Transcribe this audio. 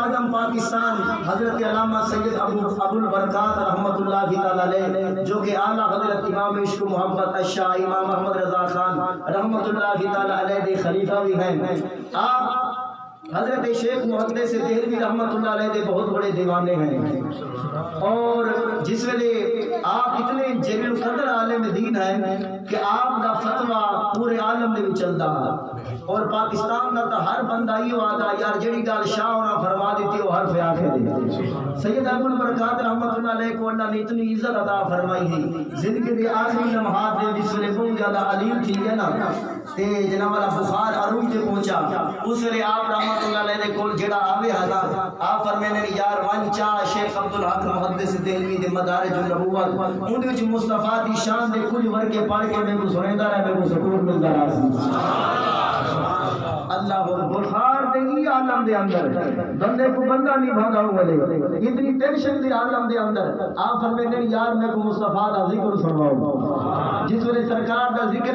اعظم پاکستان حضرت علامہ سید ابو البرکات رحمۃ اللہ تعالی علیہ، جو کہ اعلیٰ حضرت امام عشق و محبت الشاہ امام محمد رضا خان رحمۃ اللہ تعالی علیہ دے خلیفہ بھی ہیں۔ آپ حضرت شیخ محدث دہلوی رحمۃ اللہ علیہ دے بہت بڑے دیوانے ہیں، اور جس ویلے آپ اتنے جلیل قدر عالم دین ہیں کہ آپ دا فتویٰ پورے عالم دے چلدا، اور پاکستان دا تا ہر بندہ ہی آتا یار جڑی گل شاہ ہونا فرما دیتی وہ حرف آخر دے۔ سید ابو البرکات رحمۃ اللہ علیہ کو اللہ نے اتنی عزت عطا فرمائی ہے، زندگی دے آخری لمحات دے جس ویلے بہت زیادہ علیم تھی ہے نا، تے جناب والا بخار عروج تے پہنچا، اس ویلے آپ رحمۃ اللہ علیہ دے کول جڑا آوے ہلا، آپ فرمینے یار ون چاہ شیخ عبدالحق محدث دہلوی دے مدارج النبوت ان دے وچ مصطفیٰ دی شان دے کچھ ورقے پڑھ کے میں کو سنیندا رہا، میں کو سکون ملدا رہا۔ اللہ بخار دے ہی عالم دے اندر بندے کو بندہ نہیں بھاگا ہوا لے، اتنی ٹینشن دے عالم دے اندر آپ فرمینے یار میں کو مصطفیٰ دا ذکر سنواؤ، جس ویلے سرکار دا ذکر